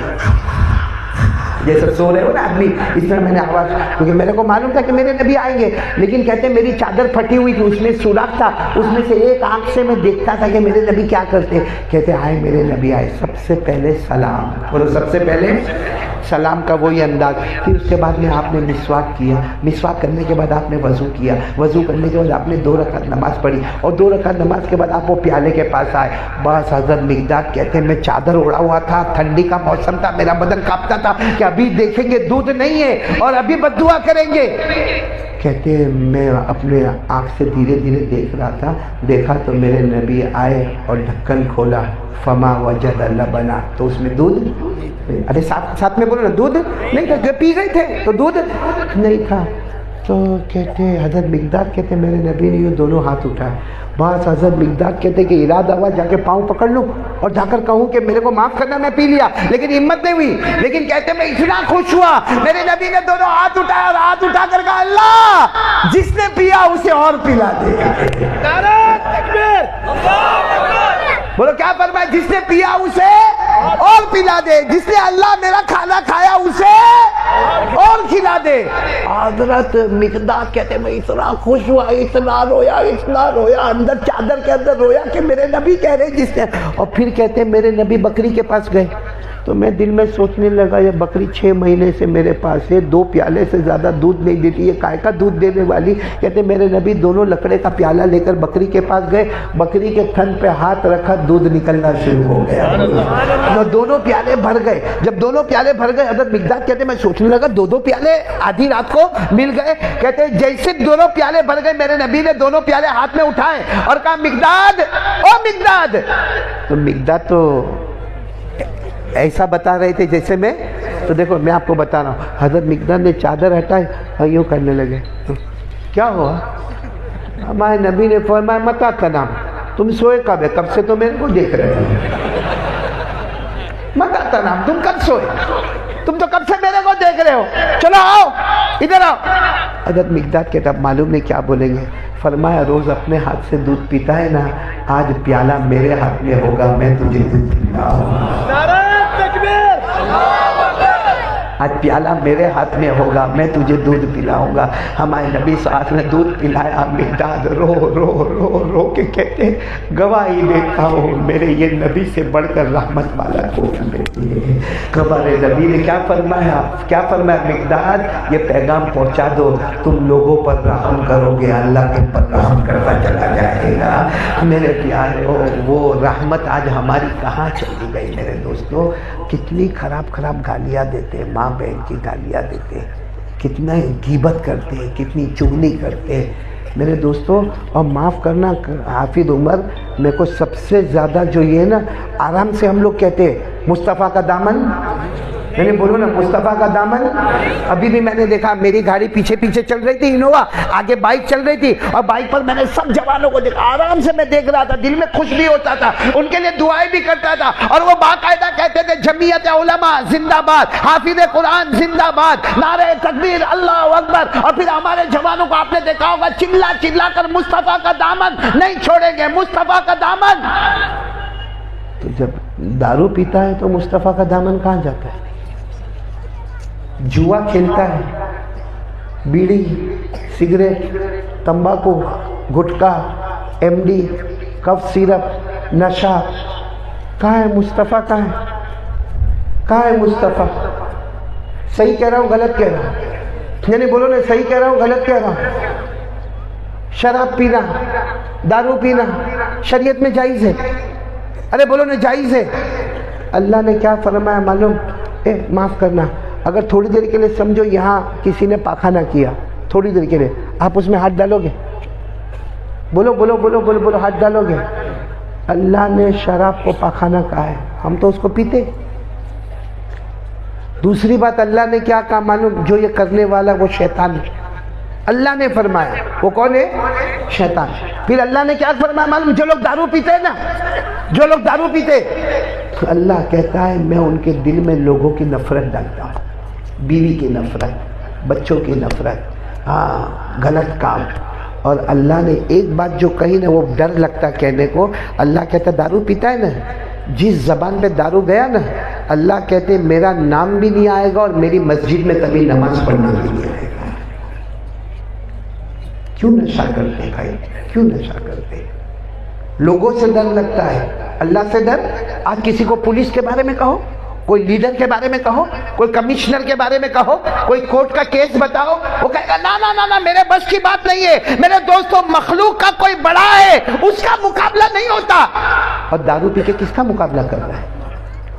جیسے سو رہے ہو نا آدمی، اس طرح میں نے آواز، کیونکہ میرے کو معلوم تھا کہ میرے نبی آئیں گے، لیکن کہتے ہیں میری چادر پھٹی ہوئی تھی، اس میں سوراخ تھا، اس میں سے ایک آنکھ سے میں دیکھتا تھا کہ میرے نبی کیا کرتے۔ کہتے آئے میرے نبی آئے، سب سے پہلے سلام، بولو سب سے پہلے سلام کا وہی انداز، پھر اس کے بعد میں آپ نے مسواک کیا، مسواک کرنے کے بعد آپ نے وضو کیا، وضو کرنے کے بعد آپ نے 2 رکعت نماز پڑھی، اور 2 رکعت نماز کے بعد آپ وہ پیالے کے پاس آئے۔ بس حضرت مقداد کہتے ہیں میں چادر اڑا ہوا تھا، ٹھنڈی کا موسم تھا، میرا بدن کانپتا تھا کہ ابھی دیکھیں گے دودھ نہیں ہے اور ابھی بد دعا کریں گے۔ کہتے ہیں میں اپنے آنکھ سے دھیرے دھیرے دیکھ رہا تھا، دیکھا تو میرے نبی آئے اور ڈھکن کھولا، فما وجد لبنا، تو اس میں دودھ، ارے ساتھ میں بولو نا، دودھ نہیں تھا، جو پی گئے تھے تو دودھ نہیں تھا۔ تو کہتے حضرت مقداد کہتے میرے نبی نے یہ دونوں ہاتھ اٹھائے، بس حضرت مقداد کہتے کہ ارادہ ہوا جا کے پاؤں پکڑ لوں اور جا کر کہوں کہ میرے کو معاف کرنا، میں پی لیا، لیکن ہمت نہیں ہوئی۔ لیکن کہتے میں اتنا خوش ہوا، میرے نبی نے دونوں ہاتھ اٹھایا اور ہاتھ اٹھا کر کہا اللہ جس نے پیا اسے اور پلا دے۔ نعرہ تکبیر، بولو کیا فرمایا؟ جس نے پیا اسے اور پلا دے، جس نے اللہ میرا کھانا کھایا اسے اور کھلا دے۔ حضرت مقداد کہتے میں اتنا خوش ہوا، اتنا رویا، اندر چادر کے اندر رویا کہ میرے نبی کہہ رہے جس نے۔ اور پھر کہتے ہیں میرے نبی بکری کے پاس گئے تو میں دل میں سوچنے لگا یہ بکری 6 مہینے سے میرے پاس ہے، 2 پیالے سے زیادہ دودھ نہیں دیتی، یہ کائے کا دودھ دینے والی۔ کہتے میرے نبی دونوں لکڑے کا پیالہ لے کر بکری کے پاس گئے، بکری کے تھن پہ ہاتھ رکھا، دودھ نکلنا شروع ہو گیا، دونوں پیالے بھر گئے۔ جب دونوں پیالے بھر گئے حضرت مقداد کہتے میں سوچنے لگا 2 پیالے آدھی رات کو مل گئے۔ کہتے جیسے دونوں پیالے بھر گئے میرے نبی نے دونوں پیالے ہاتھ میں اٹھائے اور کہا مقداد، او مقداد۔ تو مقداد تو ایسا بتا رہے تھے جیسے میں، تو دیکھو میں آپ کو بتا رہا ہوں، حضرت مقداد نے چادر ہٹائی اور یوں کرنے لگے، کیا ہوا؟ ہمارے نبی نے فرمایا متا تنام، تم سوئے کب ہے؟ کب سے تو میرے کو دیکھ رہے ہو، متا تنام، تم کب سوئے؟ تم تو کب سے میرے کو دیکھ رہے ہو، چلو آؤ ادھر آؤ۔ حضرت مقداد کہتا معلوم نہیں کیا بولیں گے، فرمایا روز اپنے ہاتھ سے دودھ پیتا ہے نا، آج پیالہ میرے ہاتھ میں ہوگا، میں تجھے دودھ پلاؤں گا۔ آج پیالہ میرے ہاتھ میں ہوگا، میں تجھے دودھ پلاؤں گا۔ ہمارے نبی صلی اللہ علیہ وسلم نے دودھ پلایا، مقداد رو رو رو رو کے کہتے گواہی دیتا ہوں میرے یہ نبی سے بڑھ کر رحمت والا کوئی نہیں ہے۔ ہمارے نبی نے کیا فرمایا؟ مقداد یہ پیغام پہنچا دو، تم لوگوں پر رحم کرو گے، اللہ کے پر رحم کرتا چلا جائے گا۔ میرے پیارے وہ رحمت آج ہماری کہاں چلی گئی میرے دوستو؟ کتنی خراب گالیاں دیتے، ماں بہن کی گالیاں دیتے، کتنا غیبت کرتے، کتنی چغلی کرتے میرے دوستو۔ اور معاف کرنا حافظ عمر، میرے کو سب سے زیادہ جو یہ ہے نا، آرام سے ہم لوگ کہتے مصطفیٰ کا دامن، میں نے بولو نا مصطفیٰ کا دامن۔ ابھی بھی میں نے دیکھا میری گاڑی پیچھے چل رہی تھی انووا، آگے بائک چل رہی تھی، اور بائک پر میں نے سب جوانوں کو دیکھا، آرام سے میں دیکھ رہا تھا، دل میں خوش بھی ہوتا تھا، ان کے لیے دعائیں بھی کرتا تھا، اور وہ باقاعدہ کہتے تھے جمعیت علماء زندہ باد، حافظ قرآن زندہ باد، نعرہ تکبیر، اللہ اکبر۔ اور پھر ہمارے جوانوں کو آپ نے دیکھا ہوگا چلا کر مصطفیٰ کا دامن نہیں چھوڑیں گے، مصطفیٰ کا دامن۔ تو جب دارو پیتا ہے تو مصطفیٰ کا دامن کہاں جاتا ہے؟ جوا کھیلتا ہے، بیڑی، سگریٹ، تمباکو، گٹکا، ایم ڈی، کف سیرپ، نشہ، کہاں ہے مصطفیٰ؟ کہاں ہے مصطفیٰ؟ صحیح کہہ رہا ہوں غلط کہہ رہا ہوں؟ یعنی بولو نا صحیح کہہ رہا ہوں غلط کہہ رہا ہوں؟ شراب پینا، دارو پینا شریعت میں جائز ہے؟ ارے بولو نا جائز ہے۔ اللہ نے کیا فرمایا معلوم؟ معاف کرنا، اگر تھوڑی دیر کے لیے سمجھو یہاں کسی نے پاخانہ کیا، تھوڑی دیر کے لیے آپ اس میں ہاتھ ڈالو گے؟ بولو بولو بولو بولو بولو، ہاتھ ڈالو گے؟ اللہ نے شراب کو پاخانہ کہا ہے، ہم تو اس کو پیتے۔ دوسری بات اللہ نے کیا کہا معلوم؟ جو یہ کرنے والا وہ شیطان ہے، اللہ نے فرمایا. وہ کون ہے؟ شیطان. پھر اللہ نے کیا فرمایا معلوم؟ جو لوگ دارو پیتے ہیں نا، جو لوگ دارو پیتے، اللہ کہتا ہے میں ان کے دل میں لوگوں کی نفرت ڈالتا ہوں، بیوی کی نفرت، بچوں کی نفرت، غلط کام. اور اللہ نے ایک بات جو کہی نا، وہ ڈر لگتا کہنے کو. اللہ کہتا دارو پیتا ہے نا، جس زبان پہ دارو گیا نا، اللہ کہتے میرا نام بھی نہیں آئے گا اور میری مسجد میں کبھی نماز پڑھنا بھی نہیں آئے گا. کیوں نشہ کرتے بھائی؟ کیوں نشہ کرتے؟ لوگوں سے ڈر لگتا ہے، اللہ سے ڈر. آج کسی کو پولیس کے بارے میں کہو، کوئی لیڈر کے بارے میں کہو، کوئی کمشنر کے بارے میں کہو، کوئی کورٹ کا کیس بتاؤ، وہ کہے گا نا نا نا نا میرے بس کی بات نہیں ہے. میرے دوستوں، مخلوق کا کوئی بڑا ہے، اس کا مقابلہ نہیں ہوتا. اور دارو پی کے کس کا مقابلہ کر رہا ہے؟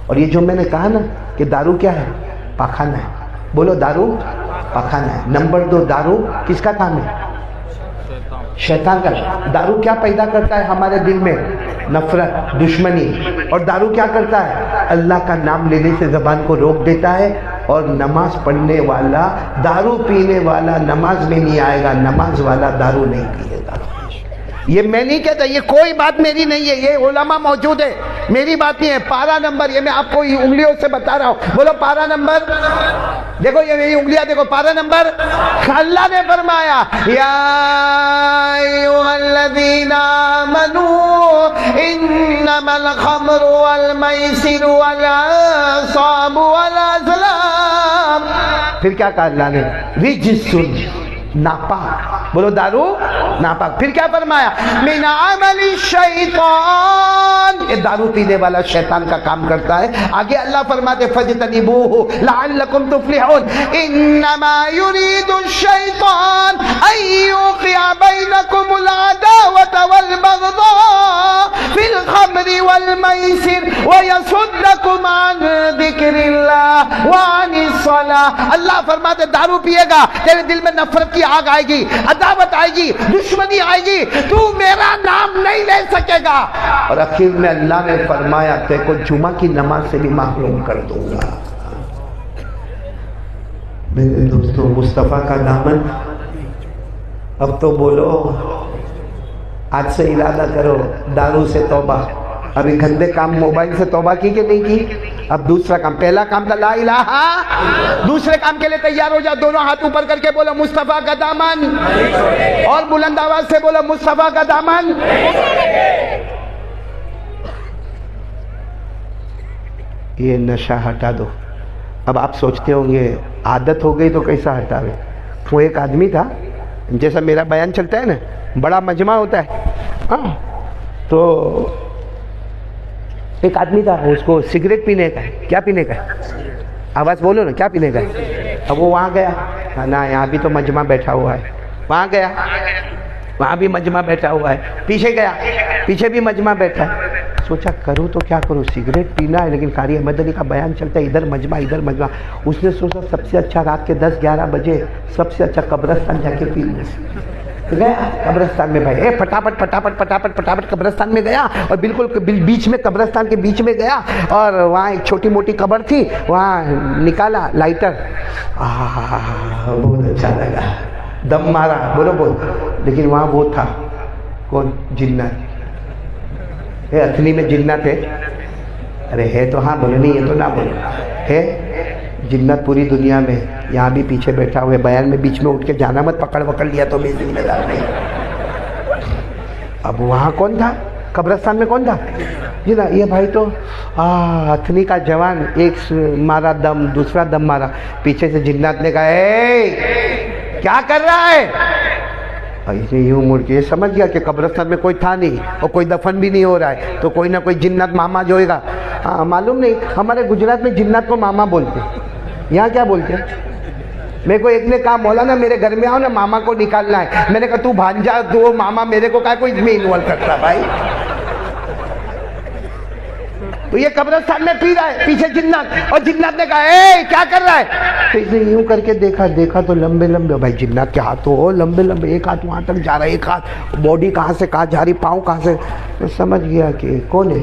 اور یہ جو میں نے کہا نا کہ دارو کیا ہے؟ پاخانہ ہے. بولو دارو پاخانہ ہے. نمبر 2، دارو کس کا کام ہے؟ شیطان کا. دارو کیا پیدا کرتا ہے ہمارے دل میں؟ نفرت، دشمنی. اور دارو کیا کرتا ہے؟ اللہ کا نام لینے سے زبان کو روک دیتا ہے. اور نماز پڑھنے والا، دارو پینے والا نماز میں نہیں آئے گا، نماز والا دارو نہیں پیے گا. یہ میں نہیں کہتا، یہ کوئی بات میری نہیں ہے، یہ علماء موجود ہے، میری بات نہیں ہے. پارا نمبر، یہ میں آپ کو انگلیوں سے بتا رہا ہوں. بولو پارا نمبر. دیکھو یہ میری انگلیاں دیکھو، پارا نمبر. اللہ نے فرمایا یا ایھا الذین آمنوا انما الخمر والمیسر والانصاب والازلام. پھر کیا کہا اللہ نے؟ رجس، ناپاک. بولو دارو ناپاک. پھر کیا فرمایا؟ من عمل الشیطان، یہ دارو پینے والا شیطان کا کام کرتا ہے. آگے اللہ فرماتے فجتنبوہ لعلکم تفلحون. انما یرید الشیطان ان یوقع بینکم العداوۃ والبغضاء فی الخمر والمیسر ویصدکم عن ذکر اللہ وعن الصلاۃ. اللہ فرماتے دارو پیے گا، تیرے دل میں نفرت کی آگ آئے گی، عداوت آئے گی، دشمنی آئے گی، تو میرا نام نہیں لے سکے گا. اور آخر میں اللہ نے فرمایا تے کو جمعہ کی نماز سے بھی محروم کر دوں گا. میرے دوستوں، مصطفیٰ کا دامن. اب تو بولو، آج سے ارادہ کرو دارو سے توبہ. ابھی گندے کام موبائل سے توبہ کی کہ نہیں کی؟ اب دوسرا کام. پہلا کام تھا لا الہ، دوسرے کام کے لیے تیار ہو جاؤ. دونوں ہاتھ اوپر کر کے بولو مصطفیٰ کا دامن، اور بلند آواز سے بولو مصطفیٰ کا دامن. یہ نشہ ہٹا دو. اب آپ سوچتے ہوں گے عادت ہو گئی تو کیسا ہٹاوے؟ وہ ایک آدمی تھا، جیسا میرا بیان چلتا ہے نا، بڑا مجمع ہوتا ہے، ہاں، تو ایک آدمی تھا، اس کو سگریٹ پینے کا ہے. کیا پینے کا ہے؟ آواز بولو نا، کیا پینے کا ہے؟ اب وہ وہاں گیا نا، یہاں بھی تو مجمع بیٹھا ہوا ہے. وہاں گیا، وہاں بھی مجمع بیٹھا ہوا ہے. پیچھے گیا، پیچھے بھی مجمع بیٹھا ہے. سوچا کروں تو کیا کروں، سگریٹ پینا ہے لیکن قاری مدنی کا بیان چلتا ہے، ادھر مجمع ادھر مجمع. اس نے سوچا سب سے اچھا رات کے 10-11 بجے سب سے اچھا قبرستان جا کے پی لوں. گیا قبرستان میں بھائی، پٹاپٹ پٹاپٹ پٹاپٹ پٹاپٹ قبرستان میں گیا، اور بالکل بیچ میں، قبرستان کے بیچ میں گیا، اور وہاں ایک چھوٹی موٹی قبر تھی، وہاں نکالا لائٹر. بہت اچھا لگا، دم مارا. بولو بول. لیکن وہاں وہ تھا کون؟ جنات. اتنی میں جنات ہے. ارے ہے تو ہاں بولو، نہیں ہے تو نہ بولو. ہے جنات پوری دنیا میں. یہاں بھی پیچھے بیٹھا ہوئے، بیان میں بیچ میں اٹھ کے جانا مت، پکڑ لیا تو میں ذمہ دار نہیں. اب وہاں کون تھا؟ قبرستان میں کون تھا؟ جی نا، یہ بھائی تو اتنی کا جوان، ایک مارا دم، دوسرا دم مارا. پیچھے سے جنات نے کہا اے کیا کر رہا ہے؟ اس نے یوں مڑ کے سمجھ گیا کہ قبرستان میں کوئی تھا نہیں اور کوئی دفن بھی نہیں ہو رہا ہے، تو کوئی نہ کوئی جنات ماما جو ہوئے گا. معلوم نہیں، ہمارے گجرات میں جنات کو ماما بولتے ہیں، یہاں کیا بولتے ہیں؟ میرے کو ایک نے کہا مولانا میرے گھر میں آؤ نا، ماما کو نکالنا ہے. میں نے کہا تو بھانجا، تو ماما میرے کو کہا کوئی اس میں انوالو کرتا بھائی. تو یہ قبرستان میں پی رہا ہے، پیچھے جنات، اور جنات نے کہا اے کیا کر رہا ہے؟ تو اس نے یوں کر کے دیکھا تو لمبے لمبے، بھائی جنات کے ہاتھ تو لمبے لمبے، ایک ہاتھ وہاں تک جا رہا ہے، ایک ہاتھ باڈی کہاں سے کہاں جا رہی، پاؤں کہاں سے. میں سمجھ گیا کہ کون ہے.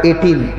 18,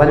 1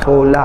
16,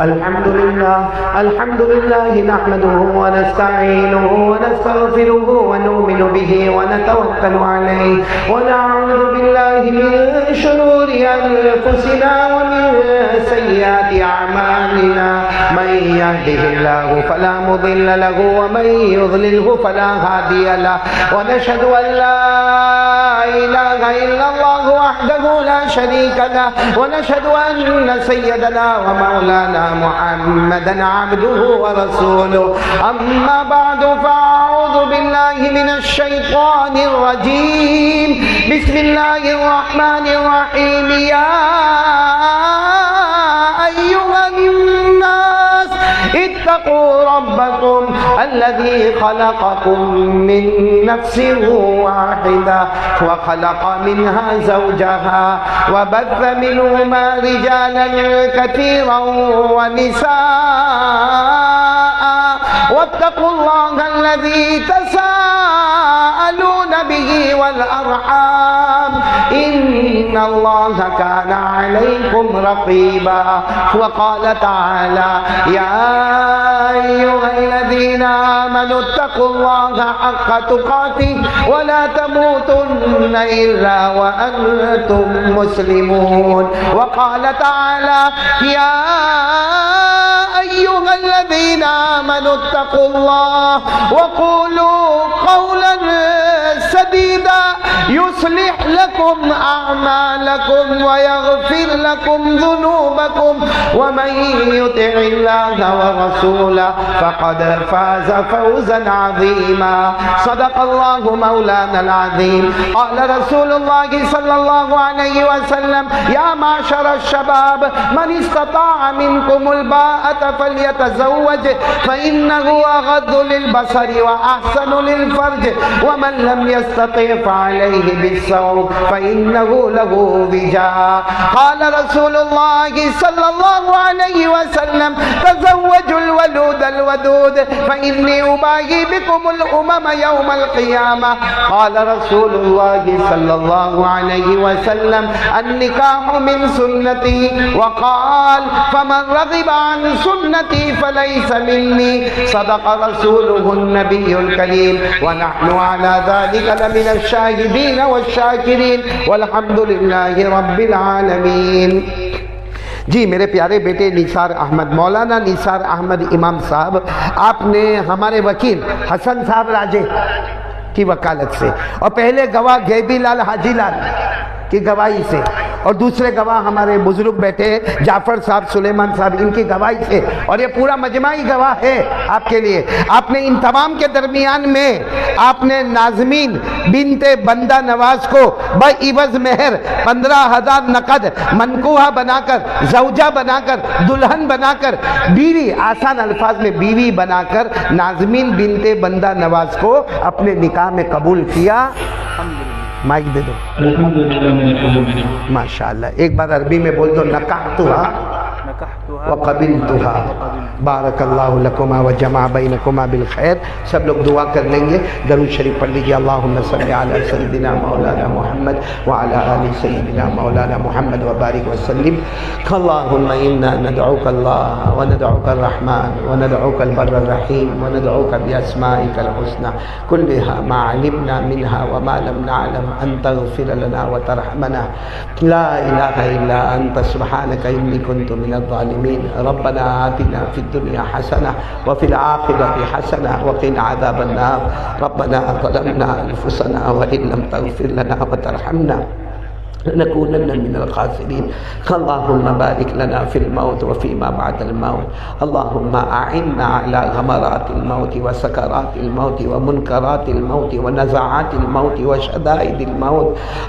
الحمد لله نحمده ونستعينه ونستغفره ونؤمن به ونتوكل عليه ونعوذ بالله من شرور أنفسنا ومن سيئات أعمالنا من يهده الله فلا مضل له ومن يضلله فلا هادي له ونشهد أن لا إله إلا الله وحده لا شريك له ونشهد أن سيدنا ومولانا محمدا عبده ورسوله أما بعد فأعوذ بالله من الشيطان الرجيم بسم الله الرحمن الرحيم يا أيها الناس اتقوا ربكم الذي خلقكم من نفس واحدة وخلق منها زوجها وبث منهما رجالا كثيرا ونساء واتقوا الله الذي تساءلون به والأرحام إن الله كان عليكم رقيبا وقال تعالى يا أيها الذين آمنوا اتقوا الله حق تقاته ولا تموتن إلا وأنتم مسلمون وقال تعالى يا أيها الذين آمنوا اتقوا الله وقولوا قولا سديدا يصلح لكم أعمالكم ويغفر لكم ذنوبكم ومن يطع الله ورسوله فقد فاز فوزا عظيما صدق الله مولانا العظيم قال رسول الله صلى الله عليه وسلم يا معشر الشباب من استطاع منكم الباءة فليتزوج فإنه أغض للبصر وأحسن للفرج ومن لم يستطع فعليه بالصوم فإنه له وجاء قال رسول الله صلى الله عليه وسلم تزوجوا الولود الودود فإني أباهي بكم الأمم يوم القيامة قال رسول الله صلى الله عليه وسلم النكاح من سنتي وقال فمن رغب عن سنتي فليس مني صدق رسوله النبي الكريم ونحن على ذلك لمن الشاهدين والشاكرين والحمد لله رب العالمین۔ جی میرے پیارے بیٹے نثار احمد، مولانا نثار احمد امام صاحب، آپ نے ہمارے وکیل حسن صاحب راجے کی وکالت سے اور پہلے گواہ گیبی لال حاجی لال کی گواہی سے اور دوسرے گواہ ہمارے بزرگ بیٹے جعفر صاحب، سلیمان صاحب، ان کی گواہی سے اور یہ پورا مجمعی گواہ ہے آپ کے لیے۔ آپ نے ان تمام کے درمیان میں آپ نے ناظمین بنت بندہ نواز کو بعوض مہر 15,000 نقد منکوحہ بنا کر، زوجہ بنا کر، دلہن بنا کر، بیوی، آسان الفاظ میں بیوی بنا کر ناظمین بنت بندہ نواز کو اپنے نکاح میں قبول کیا۔ مائک دے دو۔ ماشاءاللہ ایک بار عربی میں بول دو، نکحتها وقبلتها بارک اللہ لکما وجمع بینکما بالخیر۔ سب لوگ دعا کر لیں گے، درود شریف پڑھ لیجیے، اللہم صلی علی سیدنا مولانا محمد وعلی آل سیدنا مولانا محمد وبارک وسلم۔ اللہم انا ندعوک اللہ وندعوک الرحمن وندعوک البر الرحیم وندعوک باسمائک الحسنى كلها ما علمنا منها وما لم نعلم ان تغفر لنا وترحمنا لا الہ الا انت سبحانک انی کنت من الظالمین۔ ربنا آتنا فی الدنیا حسنہ وفی الآخرۃ حسنہ وقنا عذاب النار۔ ربنا ظلمنا انفسنا وان لم تغفر لنا وترحمنا لنكونن من الخاسرين۔ اللهم بارك لنا في الموت وفيما بعد الموت۔ اللهم أعنا على غمرات الموت وسكرات الموت ومنكرات الموت ونزعات الموت وشدائد الموت۔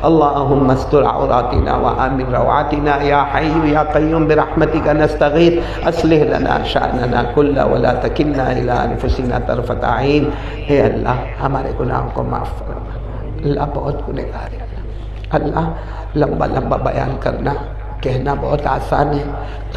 اللهم استر عوراتنا وآمن روعاتنا يا حي يا قيوم برحمتك نستغيث۔ أصلح لنا شأننا كله ولا تكلنا إلى أنفسنا طرفة عين۔ اے اللہ ہمارے گناہوں کو معاف فرما۔ اللہ بہت گنہگار ہے، اللہ لمبا لمبا بیان کرنا کہنا بہت آسان ہے،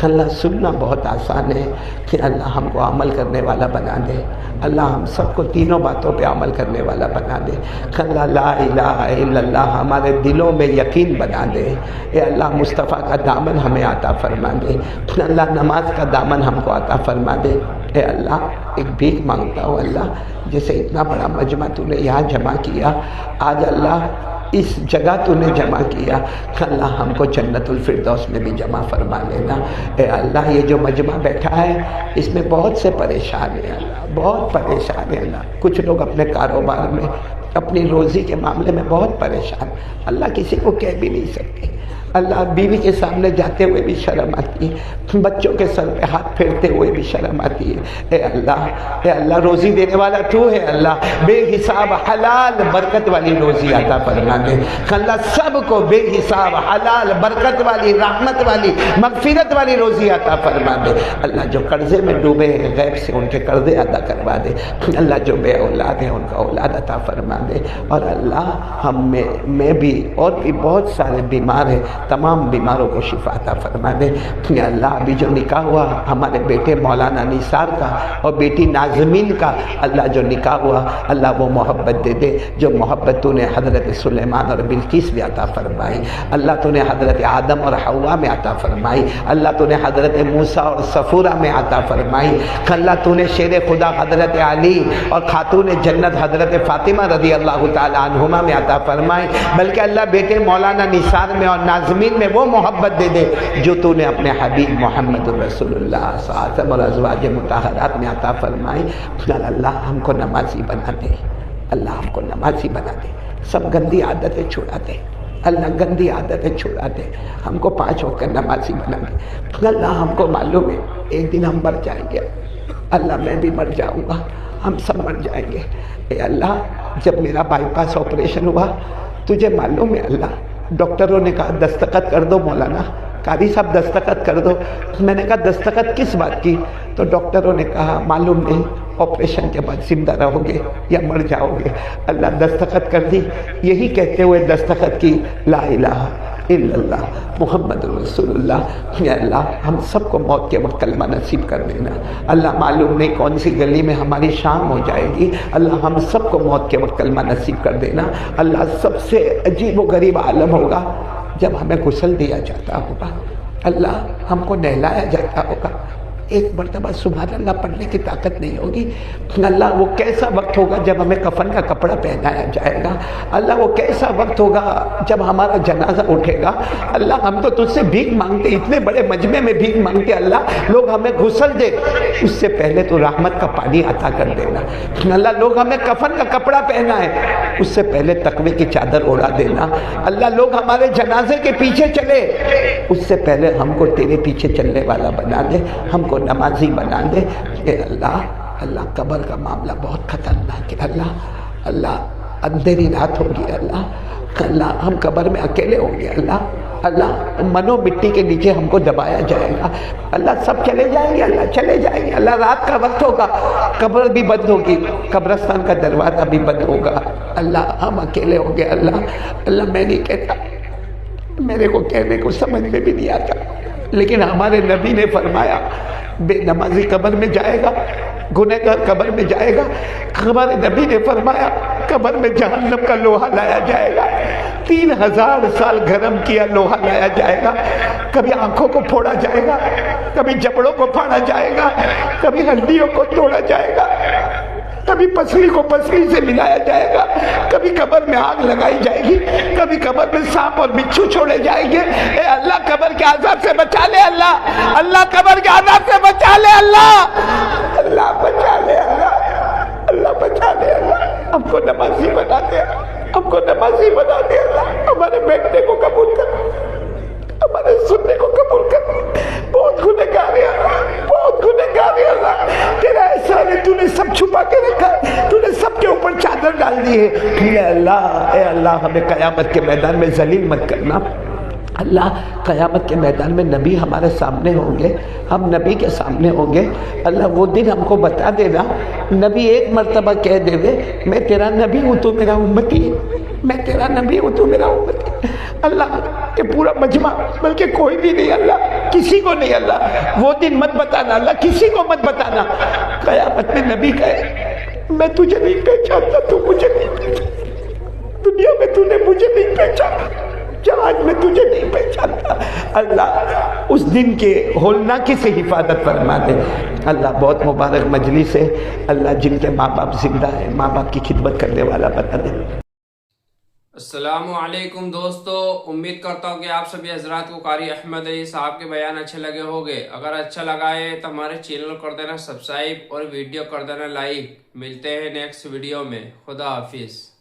اللہ سننا بہت آسان ہے کہ اللہ ہم کو عمل کرنے والا بنا دے، اللہ ہم سب کو تینوں باتوں پہ عمل کرنے والا بنا دے، اللہ لا الہ الا اللہ ہمارے دلوں میں یقین بنا دے، اے اللہ مصطفیٰ کا دامن ہمیں عطا فرما دے، اللہ نماز کا دامن ہم کو عطا فرما دے، اے اللہ ایک بھیک مانگتا ہوں اللہ جیسے اتنا بڑا مجمع تو نے یہاں جمع کیا، آج اللہ اس جگہ تو نے جمع کیا، اللہ ہم کو جنت الفردوس میں بھی جمع فرما لینا، اے اللہ یہ جو مجمع بیٹھا ہے اس میں بہت سے پریشان ہیں اللہ، بہت پریشان ہیں اللہ، کچھ لوگ اپنے کاروبار میں اپنی روزی کے معاملے میں بہت پریشان، اللہ کسی کو کہہ بھی نہیں سکتے، اللہ بیوی کے سامنے جاتے ہوئے بھی شرم آتی ہے، بچوں کے سر پہ ہاتھ پھیرتے ہوئے بھی شرم آتی ہے، اے اللہ روزی دینے والا تو ہے اللہ، بے حساب حلال برکت والی روزی عطا فرما دے، اللہ سب کو بے حساب حلال برکت والی رحمت والی مغفرت والی روزی عطا فرما دے، اللہ جو قرضے میں ڈوبے ہیں غیب سے ان کے قرضے ادا کروا دے، اللہ جو بے اولاد ہیں ان کا اولاد عطا فرما دے، اور اللہ ہم میں بھی اور بھی بہت سارے بیمار ہیں، تمام بیماروں کو شفا عطا فرما دے، یا اللہ ابھی جو نکاح ہوا ہمارے بیٹے مولانا نثار کا اور بیٹی نازمین کا، اللہ جو نکاح ہوا اللہ وہ محبت دے دے جو محبت تو نے حضرت سلیمان اور بلقیس میں عطا فرمائی، اللہ تو نے حضرت آدم اور حوا میں عطا فرمائی، اللہ تو نے حضرت موسیٰ اور صفورہ میں عطا فرمائی، اللہ تو نے شیر خدا حضرت علی اور خاتون جنت حضرت فاطمہ رضی اللہ تعالی عنہما میں عطا فرمائی، بلکہ اللہ بیٹے مولانا نثار میں اور نازمین میں وہ محبت دے دے جو تو نے اپنے حبیب محمد رسول اللہ صلی اللہ علیہ وسلم اور ازواج مطہرات میں عطا فرمائی، اللہ ہم کو نمازی بنا دے، اللہ ہم کو نمازی بنا دے، سب گندی عادتیں چھڑا دے، اللہ گندی عادتیں چھڑا دے، ہم کو 5 وقت نمازی بنا دے، اللہ ہم کو معلوم ہے ایک دن ہم مر جائیں گے، اللہ میں بھی مر جاؤں گا، ہم سب مر جائیں گے، اے اللہ جب میرا بائی پاس آپریشن ہوا تجھے معلوم ہے اللہ، ڈاکٹروں نے کہا دستخط کر دو مولانا، قاری صاحب دستخط کر دو، میں نے کہا دستخط کس بات کی؟ تو ڈاکٹروں نے کہا معلوم نہیں آپریشن کے بعد زندہ رہو گے یا مر جاؤ گے، اللہ دستخط کر دی، یہی کہتے ہوئے دستخط کی لا الہ الا اللہ محمد رسول اللہ، یا اللہ ہم سب کو موت کے وقت کلمہ نصیب کر دینا، اللہ معلوم نہیں کون سی گلی میں ہماری شام ہو جائے گی، اللہ ہم سب کو موت کے وقت کلمہ نصیب کر دینا، اللہ سب سے عجیب و غریب عالم ہوگا جب ہمیں غسل دیا جاتا ہوگا، اللہ ہم کو نہلایا جاتا ہوگا، ایک مرتبہ سبحان اللہ پڑھنے کی طاقت نہیں ہوگی، اللہ وہ کیسا وقت ہوگا جب ہمیں کفن کا کپڑا پہنایا جائے گا، اللہ وہ کیسا وقت ہوگا جب ہمارا جنازہ اٹھے گا، اللہ ہم تو تجھ سے بھیک مانگتے، اتنے بڑے مجمع میں بھیک مانگتے، اللہ لوگ ہمیں غسل دے اس سے پہلے تو رحمت کا پانی عطا کر دینا، اللہ لوگ ہمیں کفن کا کپڑا پہنائے اس سے پہلے تقوی کی چادر اڑا دینا، اللہ لوگ ہمارے جنازے کے پیچھے چلے اس سے پہلے ہم کو تیرے پیچھے چلنے والا بنا دے، ہم کو نمازی بنا دے، اے اللہ قبر کا معاملہ بہت خطرناک ہے، اللہ اندھیری رات ہوگی، اللہ ہم قبر میں اکیلے ہوں گے، اللہ منو مٹی کے نیچے ہم کو دبایا جائے گا، اللہ سب چلے جائیں گے، اللہ چلے جائیں گے، اللہ رات کا وقت ہوگا، قبر بھی بند ہوگی، قبرستان کا دروازہ بھی بند ہوگا، اللہ ہم اکیلے ہوں گے، اللہ میں نہیں کہتا، میرے کو کہنے کو سمجھ میں بھی نہیں آتا، لیکن ہمارے نبی نے فرمایا بے نمازی قبر میں جائے گا، گنہگار قبر میں جائے گا، ہمارے نبی نے فرمایا قبر میں جہنم کا لوہا لایا جائے گا، 3000 سال گرم کیا لوہا لایا جائے گا، کبھی آنکھوں کو پھوڑا جائے گا، کبھی جبڑوں کو پھاڑا جائے گا، کبھی ہڈیوں کو توڑا جائے گا، کبھی پسلی کو پسلی سے ملایا جائے گا، کبھی قبر میں آگ لگائی جائے گی، کبھی قبر میں سانپ اور بچھو چھوڑے جائیں گے، اے اللہ قبر کے عذاب سے بچا لے، اللہ قبر کے عذاب سے بچا لے، اللہ بچا لے، اللہ بچا لے، ہم کو نمازی بنا دے، ہم کو نمازی بنا دے، ہمارے بیٹھنے کو قبول کر، ہمارے سننے کو قبول کر، بہت گنہگار ہے اللہ، بہت گنہگار ہے اللہ، تیرا احسان ہے، تو نے سب چھپا کے رکھا ہے، تو نے سب کے اوپر چادر ڈال دی ہے، اے اللہ ہمیں قیامت کے میدان میں ذلیل مت کرنا، اللہ قیامت کے میدان میں نبی ہمارے سامنے ہوں گے، ہم نبی کے سامنے ہوں گے۔ اللہ وہ دن ہم کو بتا دینا، نبی ایک مرتبہ کہہ دے وے میں تیرا نبی ہوں تو میرا امتی ہے، میں تیرا نبی ہوں تو میرا امتی ہے۔ اللہ کہ پورا مجمع، بلکہ کوئی بھی نہیں اللہ، کسی کو نہیں اللہ، وہ دن مت بتانا اللہ، کسی کو مت بتانا۔ قیامت میں نبی کہے میں تجھے نہیں پہچانتا، تو مجھے نہیں پہچانتا، دنیا میں تو نے مجھے نہیں پہچانا، جہاز میں تجھے نہیں پہچانتا۔ اللہ اس دن کے ہولناکی سے حفاظت فرما دے۔ اللہ بہت مبارک مجلس ہے، اللہ جن کے ماں باپ زندہ ہیں ماں باپ کی خدمت کرنے والا بتا دے۔ السلام علیکم دوستو، امید کرتا ہوں کہ آپ سبھی حضرات کو قاری احمد علی صاحب کے بیان اچھے لگے ہوگے۔ اگر اچھا لگا ہے تو ہمارے چینل کر دینا سبسکرائب اور ویڈیو کر دینا لائک۔ ملتے ہیں نیکسٹ ویڈیو میں، خدا حافظ۔